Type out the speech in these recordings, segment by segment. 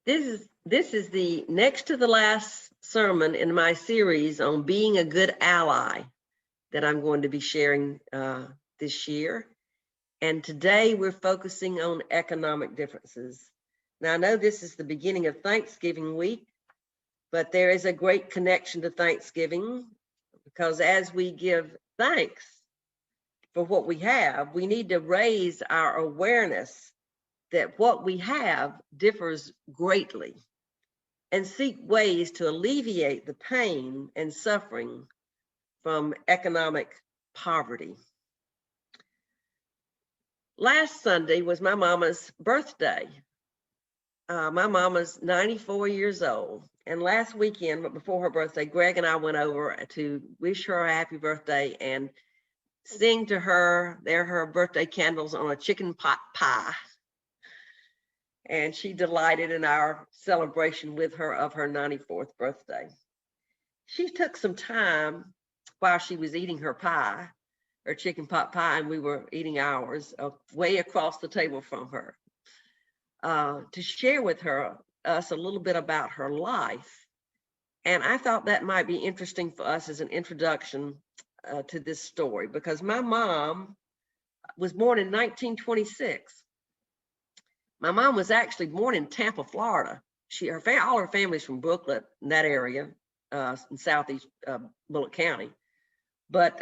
This is the next to the last sermon in my series on being a good ally that I'm going to be sharing this year. And today we're focusing on economic differences. Now, I know this is the beginning of Thanksgiving week, but there is a great connection to Thanksgiving, because as we give thanks for what we have, we need to raise our awareness that what we have differs greatly and seek ways to alleviate the pain and suffering from economic poverty. Last Sunday was my mama's birthday. My mama's 94 years old. And last weekend, but before her birthday, Greg and I went over to wish her a happy birthday and sing to her. There her birthday candles on a chicken pot pie. And she delighted in our celebration with her of her 94th birthday. She took some time while she was eating her pie, her chicken pot pie, and we were eating ours, way across the table from her, to share with us a little bit about her life. And I thought that might be interesting for us as an introduction to this story, because my mom was born in 1926. My mom was actually born in Tampa, Florida. All her family's from Brooklyn, in that area, in southeast Bullock County. But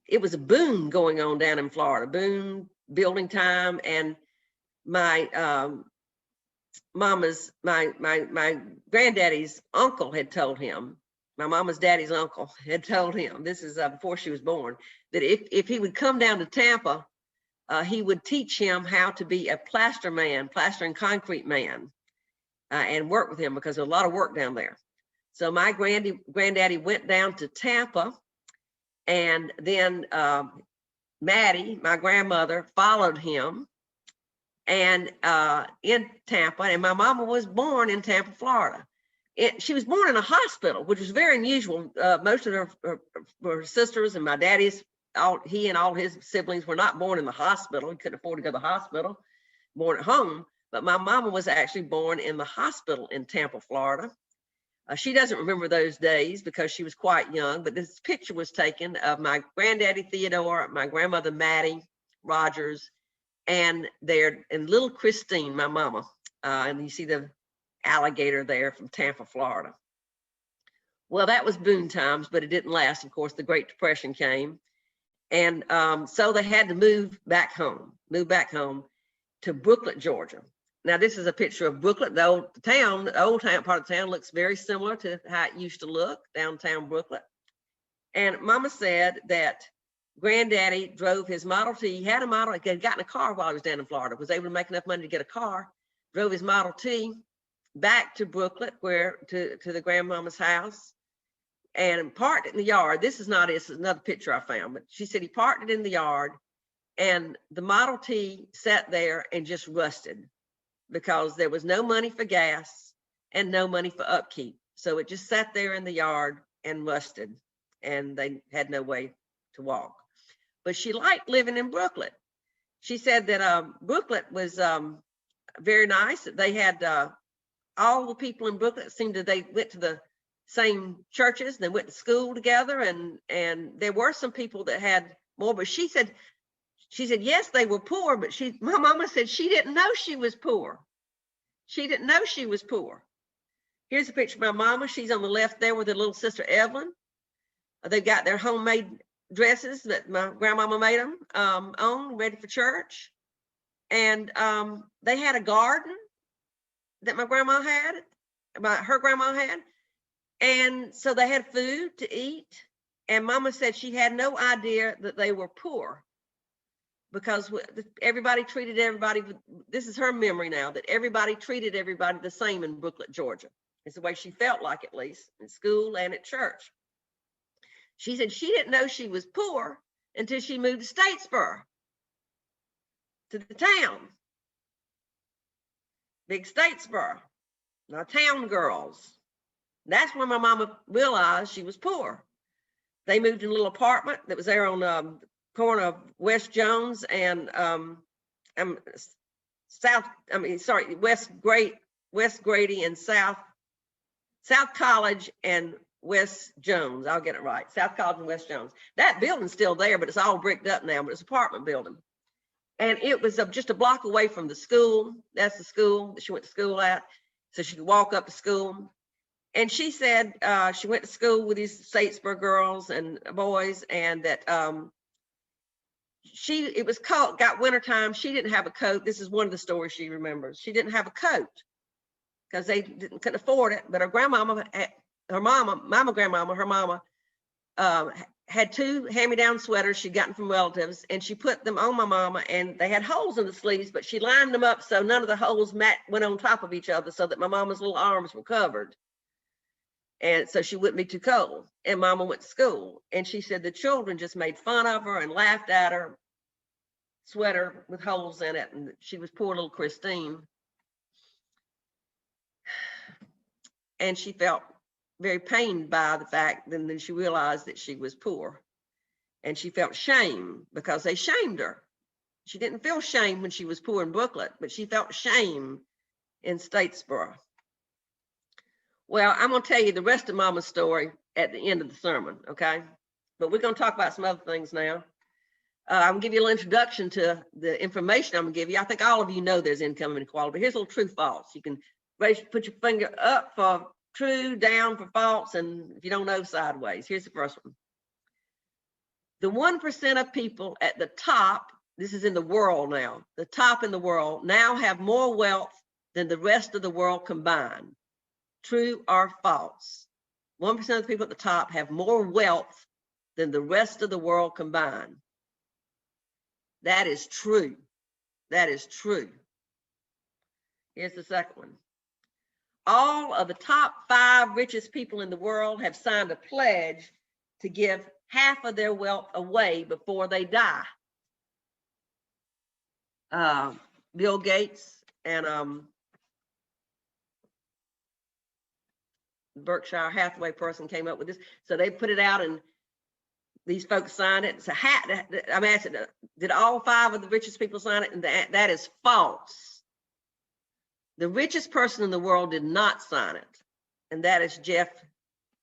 it was a boom going on down in Florida, boom, building time. And my my granddaddy's uncle had told him, my mama's daddy's uncle had told him, this is before she was born, that if he would come down to Tampa, he would teach him how to be a plaster and concrete man, and work with him, because there's a lot of work down there. So my granddaddy went down to Tampa, and then Maddie, my grandmother, followed him, and in Tampa, and my mama was born in Tampa, Florida. She was born in a hospital, which was very unusual. Most of her sisters and my daddy's, he and all his siblings were not born in the hospital. He couldn't afford to go to the hospital, born at home. But my mama was actually born in the hospital in Tampa, Florida. She doesn't remember those days because she was quite young, but this picture was taken of my granddaddy Theodore, my grandmother Maddie Rogers, and little Christine, my mama. And you see the alligator there from Tampa, Florida. Well, that was boom times, but it didn't last. Of course, the Great Depression came. And so they had to move back home to Brooklyn, Georgia. Now, this is a picture of Brooklyn. The old town part of the town looks very similar to how it used to look, downtown Brooklyn. And Mama said that Granddaddy drove his Model T. He had a Model, he had gotten a car while he was down in Florida, was able to make enough money to get a car, drove his Model T back to Brooklyn, to the grandmama's house, and parked it in the yard. This is another picture I found, but she said he parked it in the yard, and the Model T sat there and just rusted because there was no money for gas and no money for upkeep. So it just sat there in the yard and rusted, and they had no way to walk. But she liked living in Brooklyn. She said that Brooklyn was very nice. They had all the people in Brooklyn seemed to, they went to the same churches, they went to school together, and there were some people that had more, but she said yes, they were poor, but my mama said she didn't know she was poor. She didn't know she was poor. Here's a picture of my mama. She's on the left there with her little sister Evelyn. They've got their homemade dresses that my grandmama made them on, ready for church. And they had a garden that her grandma had. And so they had food to eat. And Mama said she had no idea that they were poor, because everybody treated everybody, this is her memory now, that everybody treated everybody the same in Brooklyn, Georgia. It's the way she felt like, at least in school and at church. She said she didn't know she was poor until she moved to Statesboro, to the town. Big Statesboro, now town girls. That's when my mama realized she was poor. They moved in a little apartment that was there on the corner of West Jones and West Great West Grady and South College and West Jones. I'll get it right. South College and West Jones. That building's still there, but it's all bricked up now, but it's an apartment building. And it was just a block away from the school. That's the school that she went to school at. So she could walk up to school. And she said she went to school with these Statesboro girls and boys, and that it was cold, got wintertime. She didn't have a coat. This is one of the stories she remembers. She didn't have a coat because they couldn't afford it. But her grandmama, her mama had two hand-me-down sweaters she'd gotten from relatives, and she put them on my mama, and they had holes in the sleeves, but she lined them up so none of the holes went on top of each other, so that my mama's little arms were covered. And so she wouldn't be too cold. And mama went to school. And she said the children just made fun of her and laughed at her sweater with holes in it. And she was poor little Christine. And she felt very pained by the fact, and then she realized that she was poor. And she felt shame because they shamed her. She didn't feel shame when she was poor in Booklet, but she felt shame in Statesboro. Well, I'm going to tell you the rest of Mama's story at the end of the sermon, okay? But we're going to talk about some other things now. I'm going to give you a little introduction to the information I'm going to give you. I think all of you know there's income inequality, but here's a little true false. You can put your finger up for true, down for false, and if you don't know, sideways. Here's the first one. The 1% of people at the top, this is in the world now, the top in the world now have more wealth than the rest of the world combined. True or false? 1% of the people at the top have more wealth than the rest of the world combined. That is true. That is true. Here's the second one. All of the top 5 richest people in the world have signed a pledge to give half of their wealth away before they die. Bill Gates and Berkshire Hathaway person came up with this. So they put it out and these folks signed it. It's a hat. I'm asking, did all 5 of the richest people sign it? And that is false. The richest person in the world did not sign it. And that is Jeff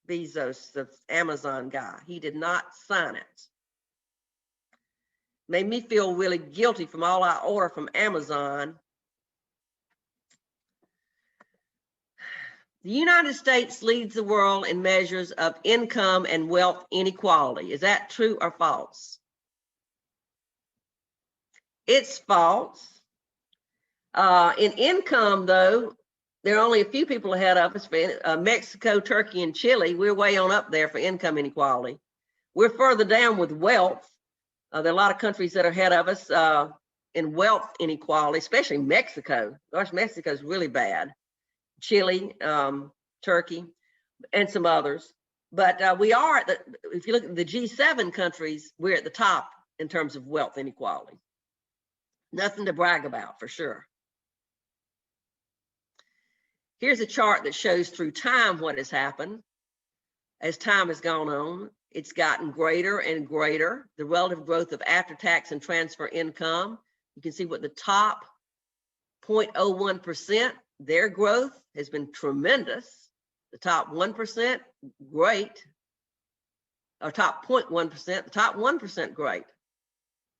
Bezos, the Amazon guy. He did not sign it. Made me feel really guilty from all I order from Amazon. The United States leads the world in measures of income and wealth inequality. Is that true or false? It's false. In income, though, there are only a few people ahead of us. Mexico, Turkey, and Chile, we're way on up there for income inequality. We're further down with wealth. There are a lot of countries that are ahead of us in wealth inequality, especially Mexico. Gosh, Mexico's really bad. Chile, Turkey, and some others. But we are, if you look at the G7 countries, we're at the top in terms of wealth inequality. Nothing to brag about, for sure. Here's a chart that shows through time what has happened. As time has gone on, it's gotten greater and greater. The relative growth of after-tax and transfer income. You can see what the top 0.01%, their growth has been tremendous. The top 1%, great. Or top 0.1%, the top 1%, great.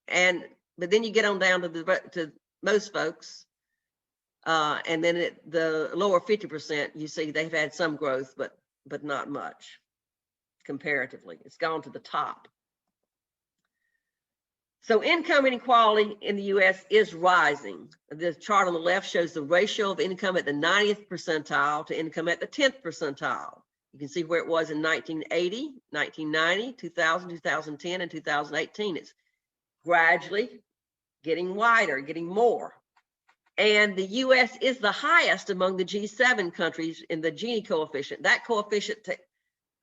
But then you get on down to most folks, and then the lower 50%, you see they've had some growth, but not much comparatively. It's gone to the top. So income inequality in the U.S. is rising. The chart on the left shows the ratio of income at the 90th percentile to income at the 10th percentile. You can see where it was in 1980, 1990, 2000, 2010, and 2018. It's gradually getting wider, getting more. And the U.S. is the highest among the G7 countries in the Gini coefficient. That coefficient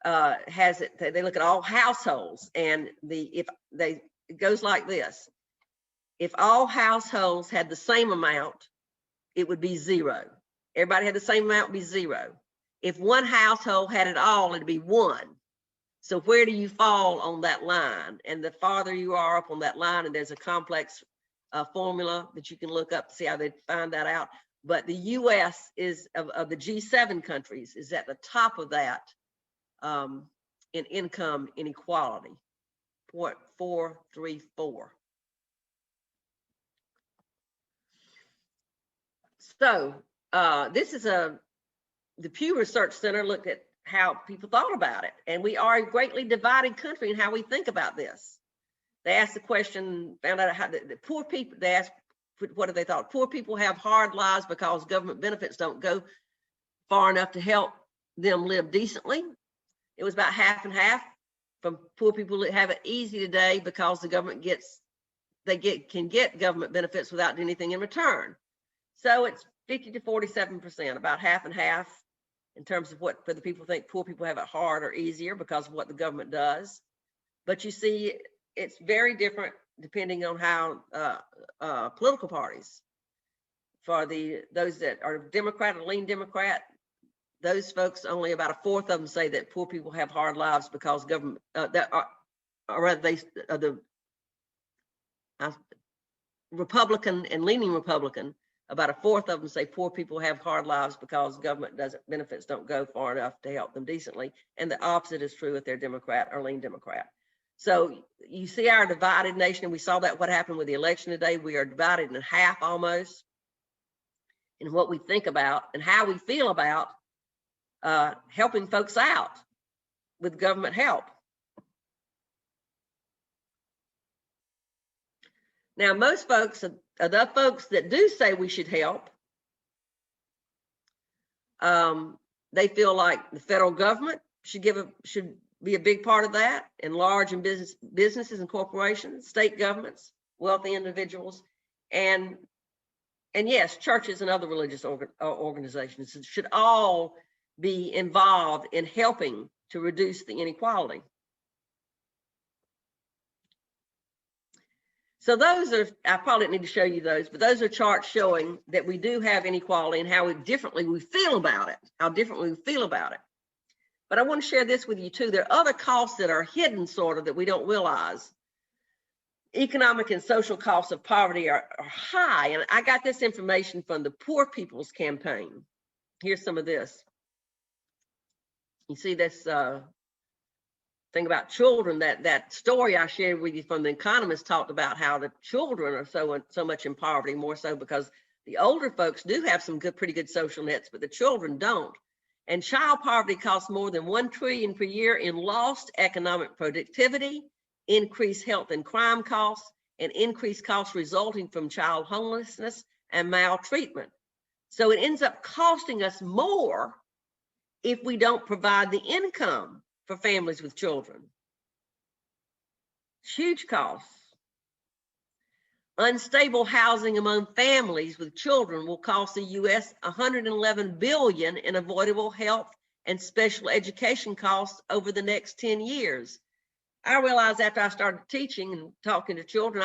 has it, they look at all households, and it goes like this. If all households had the same amount, it would be 0. Everybody had the same amount, it would be 0. If one household had it all, it'd be 1. So where do you fall on that line? And the farther you are up on that line, and there's a complex formula that you can look up to see how they find that out. but the U.S. is of the G7 countries is at the top of that in income inequality, 0.434. So this is the Pew Research Center looked at how people thought about it, and we are a greatly divided country in how we think about this. They asked the question, found out how the poor people, they asked what they thought. Poor people have hard lives because government benefits don't go far enough to help them live decently. It was about half and half. From poor people that have it easy today because the government can get government benefits without doing anything in return. So it's 50 to 47%, about half and half in terms of what whether people think poor people have it hard or easier because of what the government does. But you see, it's very different depending on how political parties. For those that are Democrat or lean Democrat, those folks, only about a fourth of them say that poor people have hard lives because government the Republican and leaning Republican, about a fourth of them say poor people have hard lives because government benefits don't go far enough to help them decently, and the opposite is true if they're Democrat or lean Democrat. So you see our divided nation, and we saw that what happened with the election today. We are divided in half almost in what we think about and how we feel about helping folks out with government help. Now, most folks, the folks that do say we should help, they feel like the federal government should be a big part of that, and large and businesses and corporations, state governments, wealthy individuals, and yes, churches and other religious organizations should all be involved in helping to reduce the inequality. So those are, I probably didn't need to show you those, but those are charts showing that we do have inequality and how differently we feel about it, But I want to share this with you too. There are other costs that are hidden sort of that we don't realize. Economic and social costs of poverty are high. And I got this information from the Poor People's Campaign. Here's some of this. You see this thing about children, that story I shared with you from The Economist talked about how the children are so much in poverty, more so because the older folks do have some pretty good social nets, but the children don't. And child poverty costs more than $1 trillion per year in lost economic productivity, increased health and crime costs, and increased costs resulting from child homelessness and maltreatment. So it ends up costing us more if we don't provide the income for families with children. It's huge costs. Unstable housing among families with children will cost the U.S. $111 billion in avoidable health and special education costs over the next 10 years. I realized after I started teaching and talking to children,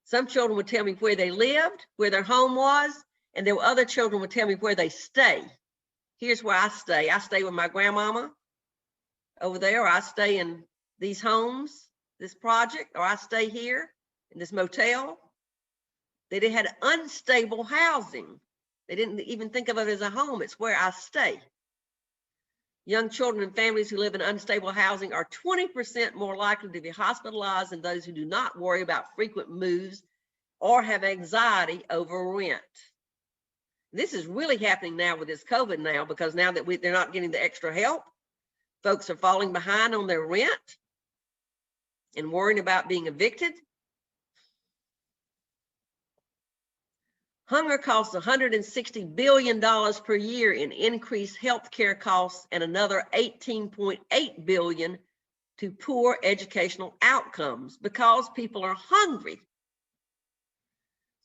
some children would tell me where they lived, where their home was, and there were other children would tell me where they stay. Here's where I stay. I stay with my grandmama over there, or I stay in these homes, this project, or I stay here in this motel. They had unstable housing. They didn't even think of it as a home. It's where I stay. Young children and families who live in unstable housing are 20% more likely to be hospitalized than those who do not worry about frequent moves or have anxiety over rent. This is really happening now with this COVID now, because now that they're not getting the extra help, folks are falling behind on their rent and worrying about being evicted. Hunger costs $160 billion per year in increased healthcare costs and another $18.8 billion to poor educational outcomes because people are hungry.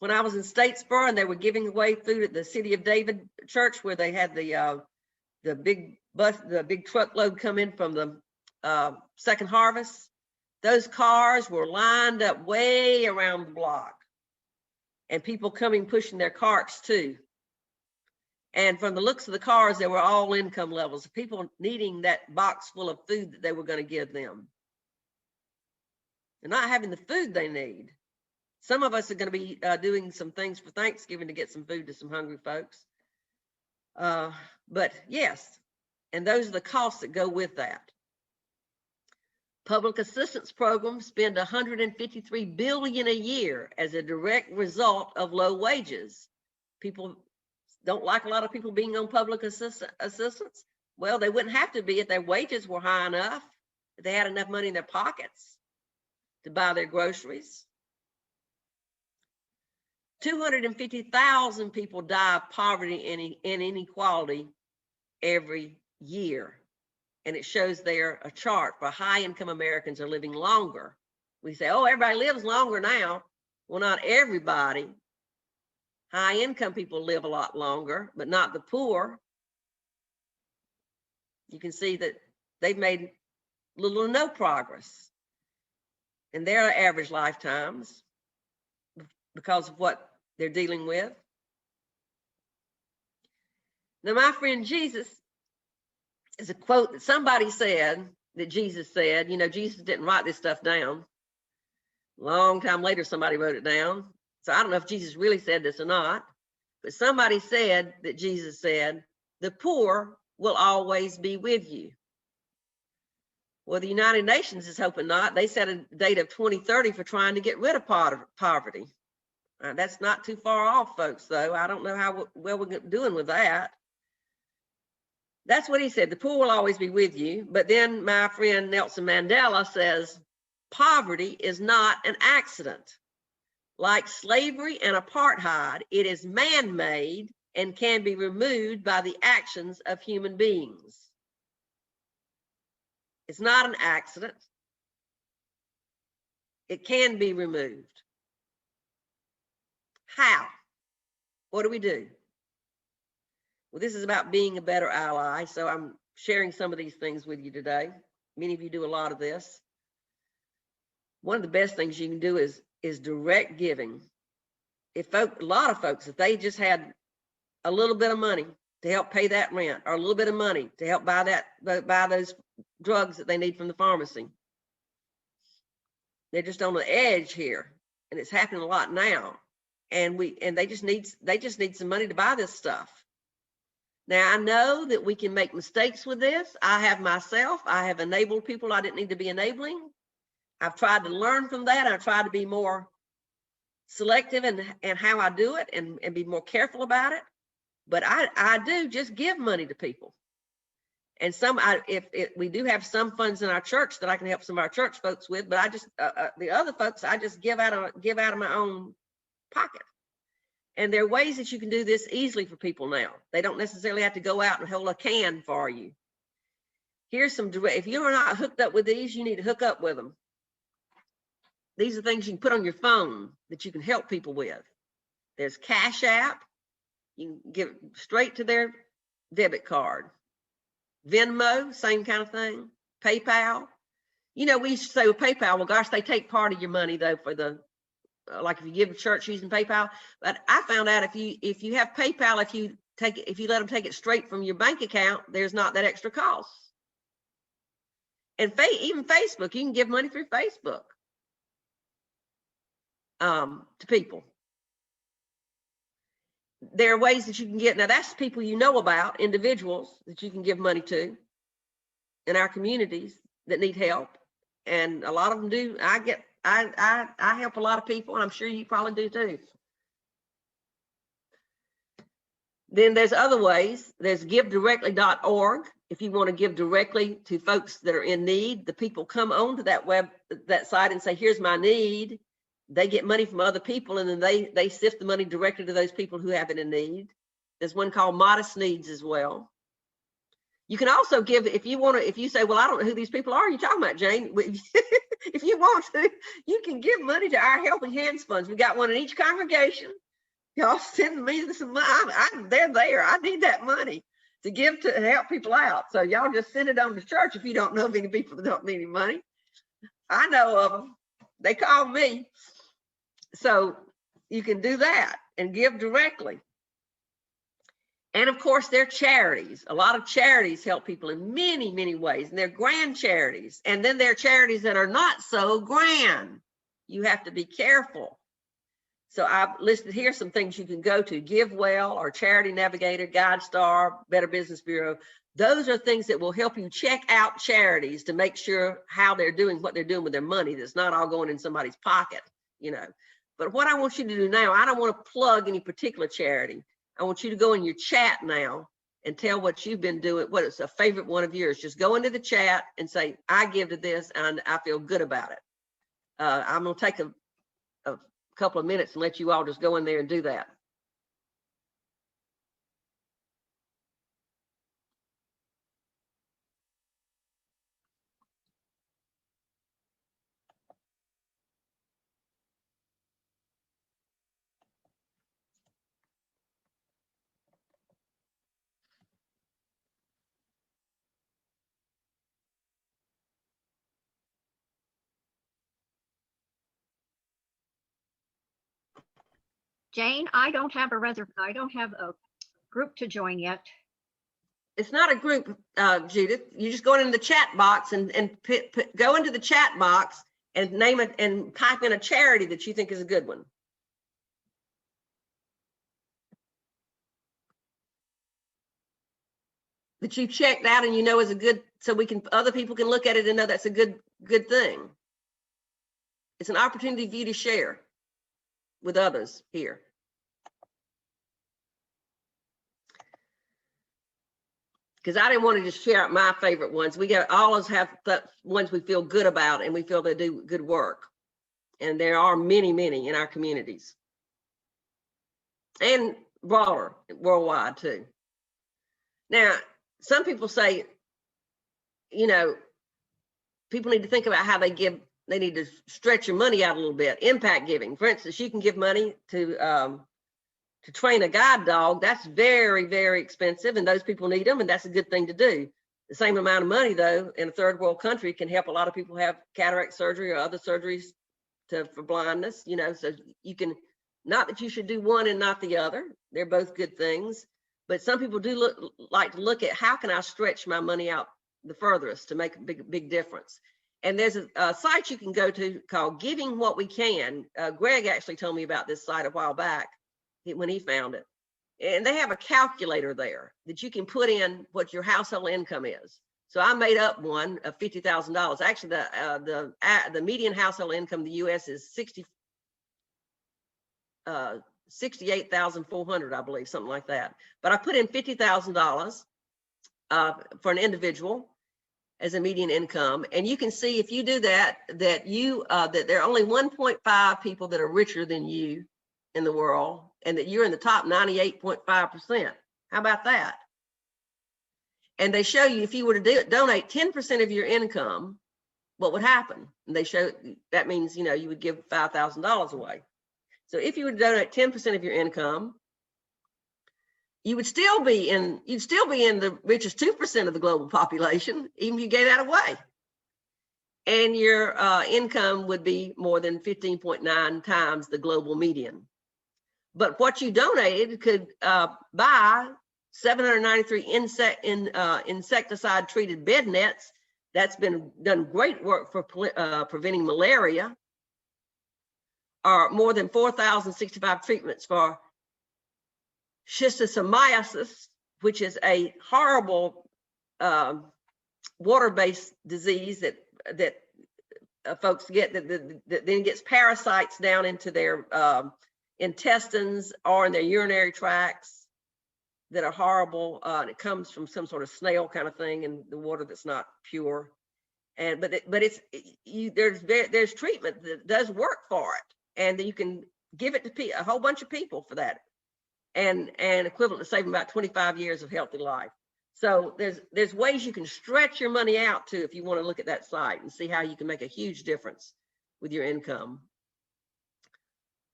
When I was in Statesboro and they were giving away food at the City of David church, where they had the big bus, the big truckload come in from the Second Harvest, those cars were lined up way around the block. And people coming, pushing their carts too. And from the looks of the cars, they were all income levels, people needing that box full of food that they were going to give them. They're not having the food they need. Some of us are going to be doing some things for Thanksgiving to get some food to some hungry folks. But yes, and those are the costs that go with that. Public assistance programs spend $153 billion a year as a direct result of low wages. People don't like a lot of people being on public assistance. Well, they wouldn't have to be if their wages were high enough, if they had enough money in their pockets to buy their groceries. 250,000 people die of poverty and inequality every year. And it shows there a chart for high-income Americans are living longer. We say, oh, everybody lives longer now. Well, not everybody. High-income people live a lot longer, but not the poor. You can see that they've made little or no progress in their average lifetimes because of what they're dealing with. Now, my friend Jesus is a quote that somebody said, that Jesus said. You know, Jesus didn't write this stuff down. A long time later, somebody wrote it down. So I don't know if Jesus really said this or not, but somebody said that Jesus said, the poor will always be with you. Well, the United Nations is hoping not. They set a date of 2030 for trying to get rid of poverty. That's not too far off, folks, though. I don't know how well we're doing with that. That's what he said. The poor will always be with you. But then my friend Nelson Mandela says, poverty is not an accident. Like slavery and apartheid, it is man-made and can be removed by the actions of human beings. It's not an accident. It can be removed. How? What do we do? Well, this is about being a better ally, so I'm sharing some of these things with you today. Many of you do a lot of this. One of the best things you can do is direct giving. A lot of folks, if they just had a little bit of money to help pay that rent, or a little bit of money to help buy those drugs that they need from the pharmacy, they're just on the edge here, and it's happening a lot now. And they just need some money to buy this stuff. Now, I know that we can make mistakes with this. I have enabled people I didn't need to be enabling. I've tried to learn from that. I've tried to be more selective in how I do it and be more careful about it. But I do just give money to people. And we do have some funds in our church that I can help some of our church folks with, but I just the other folks I just give out of my own pocket. And there are ways that you can do this easily for people now. They don't necessarily have to go out and hold a can for you. Here's some direct. If you're not hooked up with these, you need to hook up with them. These are things you can put on your phone that you can help people with. There's Cash App. You can give straight to their debit card. Venmo, same kind of thing. PayPal. You know, we used to say with PayPal, well, gosh, they take part of your money though for the, like if you give a church using PayPal. But I found out if you have PayPal, if you let them take it straight from your bank account, there's not that extra cost. And even Facebook, you can give money through Facebook to people. There are ways that you can get, now that's people you know about, individuals that you can give money to in our communities that need help. And a lot of them do. I help a lot of people, and I'm sure you probably do too. Then there's other ways. There's givedirectly.org. If you want to give directly to folks that are in need, the people come onto that site and say, here's my need. They get money from other people, and then they sift the money directly to those people who have it in need. There's one called Modest Needs as well. You can also give, if you say, well, I don't know who these people are you're talking about, Jane. If you want to, you can give money to our Helping Hands funds. We got one in each congregation. Y'all send me some money. They're there. I need that money to give to help people out. So y'all just send it on to church if you don't know of any people that don't need any money. I know of them. They call me. So you can do that and give directly. And of course, they're charities. A lot of charities help people in many, many ways. And they're grand charities. And then there are charities that are not so grand. You have to be careful So I've listed here some things you can go to: GiveWell or Charity Navigator, GuideStar, Better Business Bureau. Those are things that will help you check out charities to make sure how they're doing, what they're doing with their money. That's not all going in somebody's pocket, you know. But what I want you to do now, I don't want to plug any particular charity. I want you to go in your chat now and tell what you've been doing, what is a favorite one of yours. Just go into the chat and say, I give to this and I feel good about it. I'm going to take a couple of minutes and let you all just go in there and do that. Jane, I don't have a group to join yet. It's not a group, Judith. You just go into the chat box and go into the chat box and name it and type in a charity that you think is a good one. That you checked out and you know is a good, so other people can look at it and know that's a good thing. It's an opportunity for you to share with others here. Because I didn't want to just share out my favorite ones. We got all of us have the ones we feel good about and we feel they do good work. And there are many, many in our communities. And broader, worldwide too. Now, some people say, you know, people need to think about how they give, they need to stretch your money out a little bit. Impact giving. For instance, you can give money to train a guide dog. That's very, very expensive and those people need them and that's a good thing to do. The same amount of money though in a third world country can help a lot of people have cataract surgery or other surgeries for blindness, you know, so you can, not that you should do one and not the other. They're both good things, but some people do like to look at how can I stretch my money out the furthest to make a big difference. And there's a site you can go to called Giving What We Can. Greg actually told me about this site a while back when he found it. And they have a calculator there that you can put in what your household income is. So I made up one of $50,000. Actually, the median household income in the U.S. is $68,400, I believe, something like that. But I put in $50,000 for an individual as a median income, and you can see if you do that, that there are only 1.5 people that are richer than you in the world, and that you're in the top 98.5%. How about that? And they show you if you were to donate 10% of your income, what would happen? And they show that means, you know, you would give $5,000 away. So if you would donate 10% of your income, you'd still be in the richest 2% of the global population, even if you gave that away. And your income would be more than 15.9 times the global median. But what you donated could buy 793 insecticide-treated bed nets. That's been done great work for preventing malaria. Or more than 4,065 treatments for schistosomiasis, which is a horrible water-based disease that folks get that then gets parasites down into their intestines or in their urinary tracts that are horrible. And it comes from some sort of snail kind of thing in the water that's not pure. And but there's treatment that does work for it, and you can give it to a whole bunch of people for that, and equivalent to saving about 25 years of healthy life. So there's ways you can stretch your money out too if you want to look at that site and see how you can make a huge difference with your income.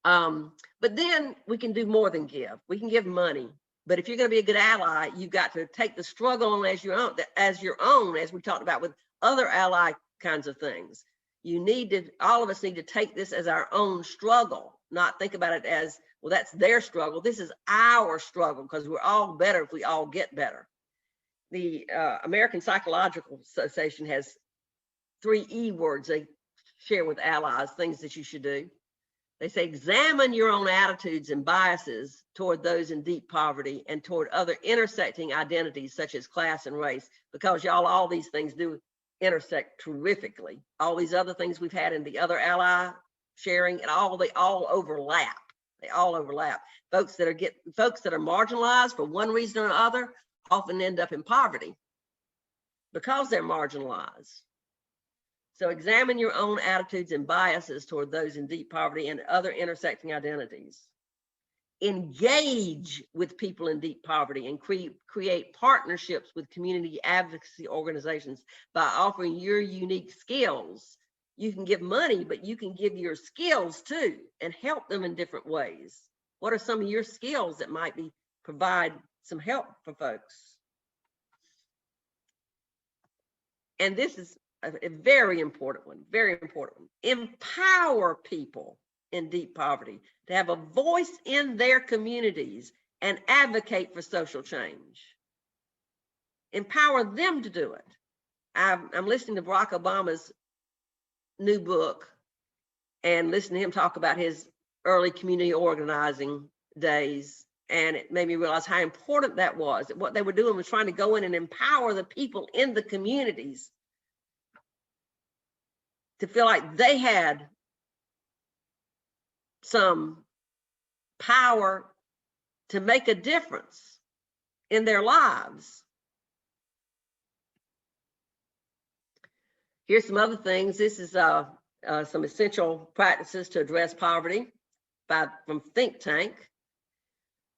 But then we can do more than give. We can give money, but if you're going to be a good ally, you've got to take the struggle on as your own, as we talked about with other ally kinds of things. All of us need to take this as our own struggle, not think about it as, well, that's their struggle. This is our struggle because we're all better if we all get better. The American Psychological Association has 3 E words they share with allies, things that you should do. They say, examine your own attitudes and biases toward those in deep poverty and toward other intersecting identities such as class and race, because y'all, all these things do intersect terrifically. All these other things we've had in the other ally sharing, and they all overlap. They all overlap. Folks that are marginalized for one reason or another often end up in poverty because they're marginalized. So examine your own attitudes and biases toward those in deep poverty and other intersecting identities. Engage with people in deep poverty and create partnerships with community advocacy organizations by offering your unique skills. You can give money, but you can give your skills too and help them in different ways. What are some of your skills that might provide some help for folks? And this is a very important one, very important one. Empower people in deep poverty to have a voice in their communities and advocate for social change. Empower them to do it. I'm listening to Barack Obama's new book and listening to him talk about his early community organizing days. And it made me realize how important that was. That what they were doing was trying to go in and empower the people in the communities to feel like they had some power to make a difference in their lives. Here's some other things. This is some essential practices to address poverty from Think Tank.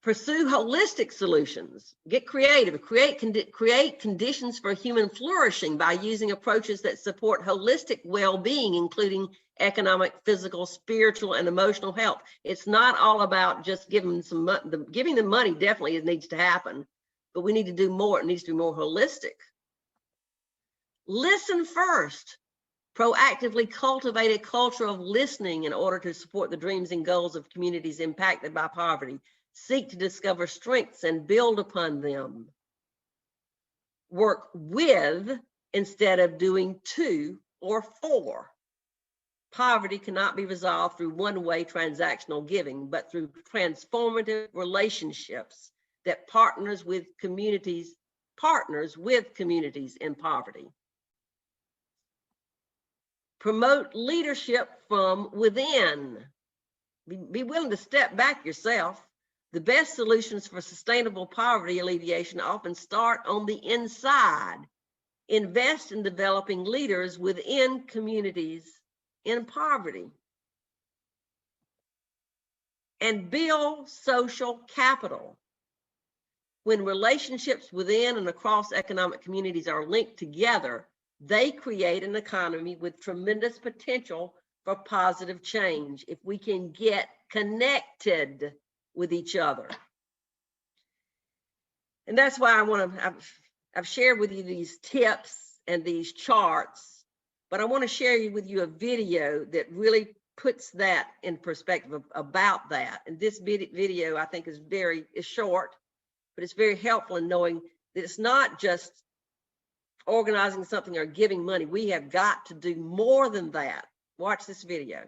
Pursue holistic solutions. Get creative. Create conditions for human flourishing by using approaches that support holistic well-being, including economic, physical, spiritual, and emotional health. It's not all about just giving them giving them money. Definitely, it needs to happen, but we need to do more. It needs to be more holistic. Listen first. Proactively cultivate a culture of listening in order to support the dreams and goals of communities impacted by poverty. Seek to discover strengths and build upon them. Work with instead of doing to or for. Poverty cannot be resolved through one-way transactional giving, but through transformative relationships that partners with communities in poverty. Promote leadership from within. Be willing to step back yourself. The best solutions for sustainable poverty alleviation often start on the inside. Invest in developing leaders within communities in poverty. And build social capital. When relationships within and across economic communities are linked together, they create an economy with tremendous potential for positive change if we can get connected with each other. And that's why I've shared with you these tips and these charts, but I want to share with you a video that really puts that in perspective about that. And this video I think is short, but it's very helpful in knowing that it's not just organizing something or giving money. We have got to do more than that. Watch this video.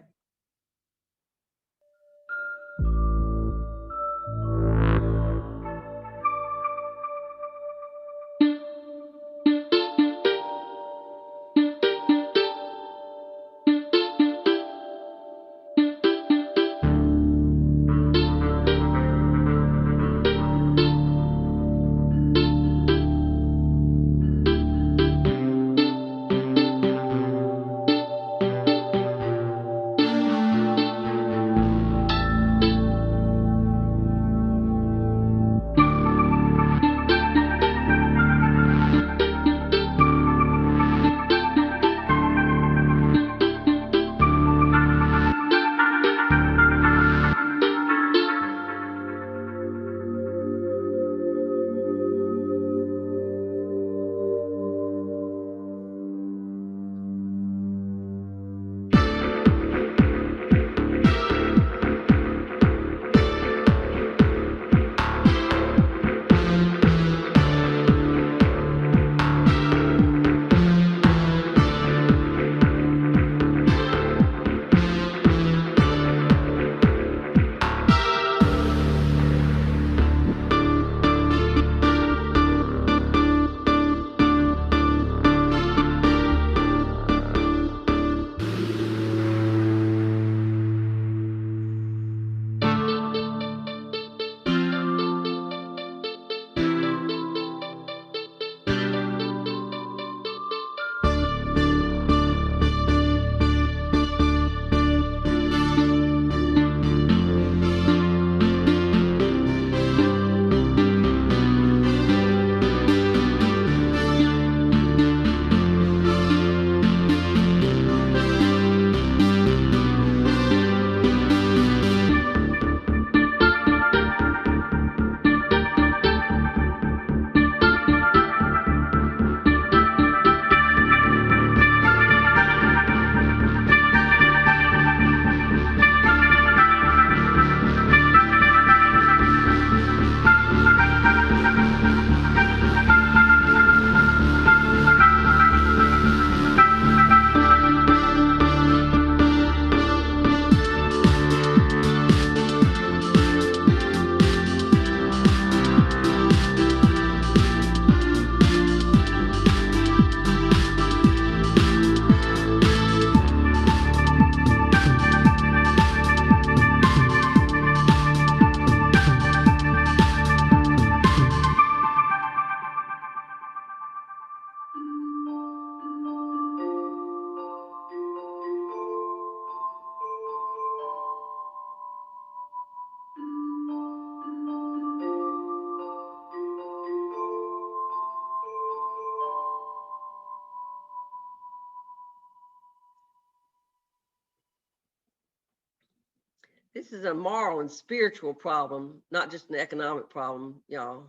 This is a moral and spiritual problem, not just an economic problem, y'all.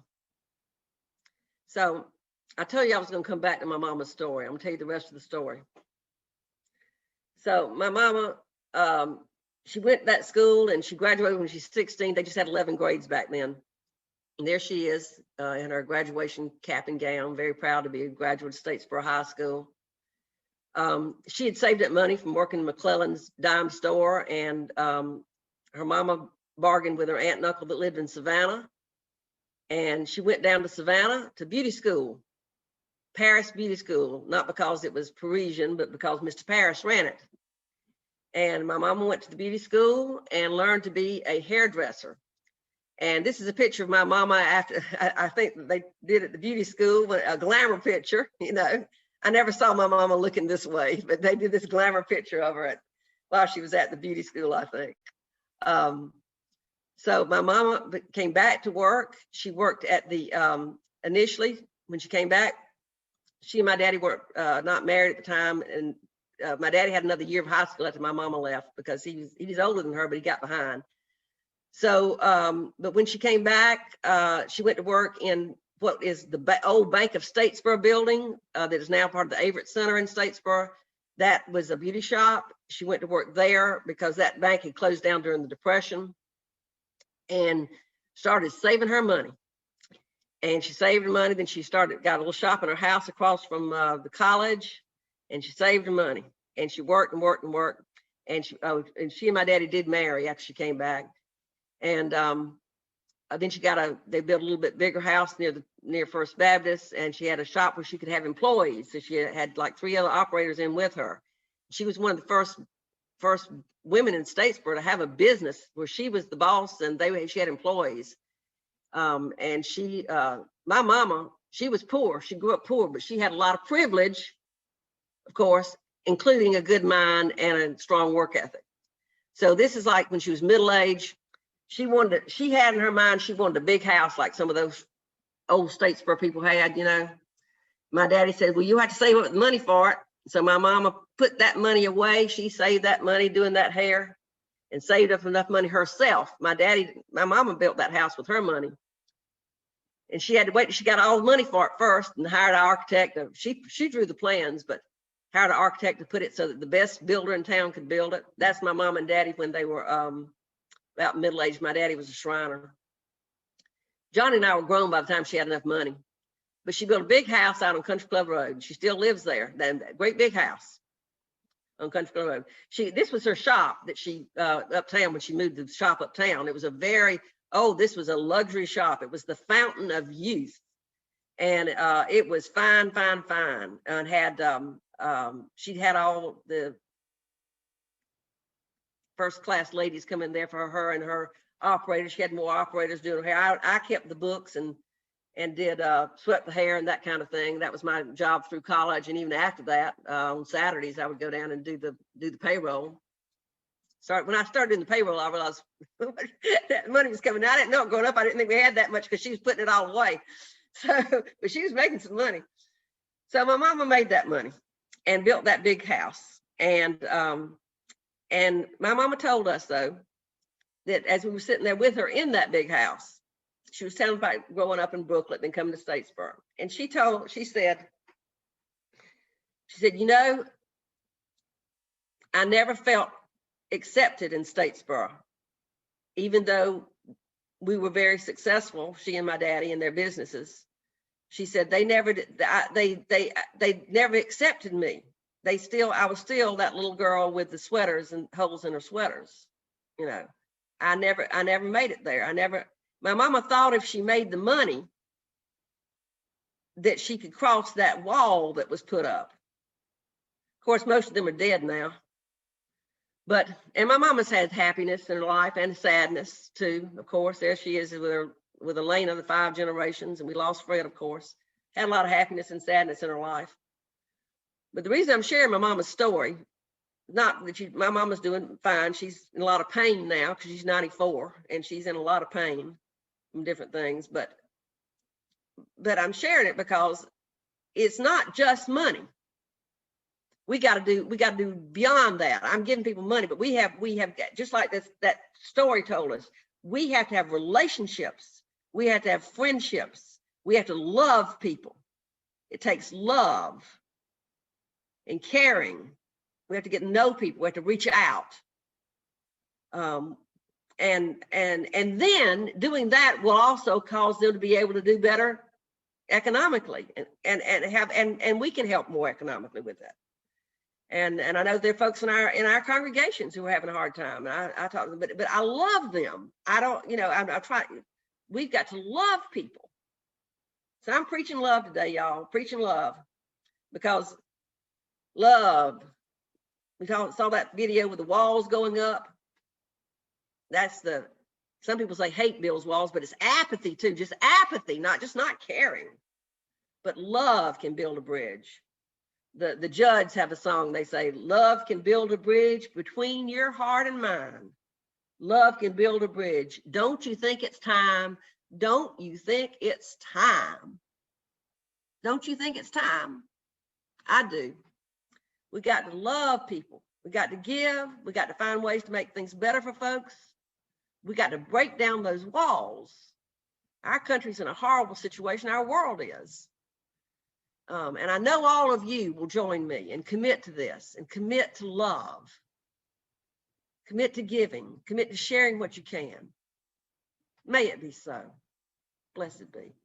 So I told you I was going to come back to my mama's story. I'm going to tell you the rest of the story. So my mama, she went to that school and she graduated when she's 16. They just had 11 grades back then. And there she is in her graduation cap and gown, very proud to be a graduate of Statesboro High School. She had saved up money from working in McClellan's dime store, and her mama bargained with her aunt and uncle that lived in Savannah. And she went down to Savannah to beauty school, Paris Beauty School, not because it was Parisian, but because Mr. Paris ran it. And my mama went to the beauty school and learned to be a hairdresser. And this is a picture of my mama after, I think they did at the beauty school, a glamour picture, you know. I never saw my mama looking this way, but they did this glamour picture of her while she was at the beauty school, I think. So my mama came back to work. She worked at the, initially, when she came back, she and my daddy were not married at the time. And my daddy had another year of high school after my mama left because he was older than her, but he got behind. So, but when she came back, she went to work in what is the old Bank of Statesboro building that is now part of the Averett Center in Statesboro. That was a beauty shop. She went to work there because that bank had closed down during the Depression, and started saving her money. And she saved her money. Then she got a little shop in her house across from the college, and she saved her money. And she worked and worked and worked. And she and my daddy did marry after she came back. And then they built a little bit bigger house near First Baptist, and she had a shop where she could have employees. So she had like 3 other operators in with her. She was one of the first women in Statesboro to have a business where she was the boss and she had employees. And my mama, she was poor. She grew up poor, but she had a lot of privilege, of course, including a good mind and a strong work ethic. So this is like when she was middle-aged. She had in her mind, she wanted a big house like some of those old Statesboro people had, you know. My daddy said, well, you have to save up the money for it. So my mama put that money away. She saved that money doing that hair and saved up enough money herself. My mama built that house with her money. And she had to wait till she got all the money for it first and hired an architect. She drew the plans, but hired an architect to put it so that the best builder in town could build it. That's my mom and daddy when they were about middle-aged. My daddy was a Shriner. Johnny and I were grown by the time she had enough money. But she built a big house out on Country Club Road. She still lives there, that great big house on Country Club Road. This was her shop that she, uptown, when she moved the shop uptown. It was this was a luxury shop. It was the fountain of youth. And it was fine, fine, fine. And she'd had all the first-class ladies come in there for her and her operators. She had more operators doing her hair. I kept the books and did swept the hair and that kind of thing. That was my job through college, and even after that, on Saturdays I would go down and do the payroll. So when I started doing the payroll, I realized that money was coming. I didn't know it growing up. I didn't think we had that much because she was putting it all away. So, but she was making some money. So my mama made that money and built that big house. And my mama told us though that as we were sitting there with her in that big house, she was telling about growing up in Brooklyn and coming to Statesboro. And she said, you know, I never felt accepted in Statesboro, even though we were very successful, she and my daddy, in their businesses. She said they never accepted me. I was still that little girl with the sweaters and holes in her sweaters. You know, I never made it there. My mama thought if she made the money that she could cross that wall that was put up. Of course, most of them are dead now. And my mama's had happiness in her life and sadness too. Of course, there she is with Elena, the 5 generations, and we lost Fred, of course. Had a lot of happiness and sadness in her life. But the reason I'm sharing my mama's story, not that my mama's doing fine. She's in a lot of pain now because she's 94 and she's in a lot of pain from different things. But I'm sharing it because it's not just money. we got to do beyond that. I'm giving people money, but we have got, just like that story told us, we have to have relationships. We have to have friendships. We have to love people. It takes love and caring. We have to get to know people. We have to reach out. And then doing that will also cause them to be able to do better economically, and we can help more economically with that. And I know there are folks in our congregations who are having a hard time, and I talk to them, but I love them. I don't, I'm trying. We've got to love people. So I'm preaching love today, y'all. Preaching love, because love. We saw that video with the walls going up. That's some people say hate builds walls, but it's apathy too. Just apathy, not caring. But love can build a bridge. The Judds have a song. They say, love can build a bridge between your heart and mine. Love can build a bridge. Don't you think it's time? Don't you think it's time? Don't you think it's time? I do. We got to love people. We got to give. We got to find ways to make things better for folks. We got to break down those walls. Our country's in a horrible situation. Our world is. And I know all of you will join me and commit to this, and commit to love, commit to giving, commit to sharing what you can. May it be so. Blessed be.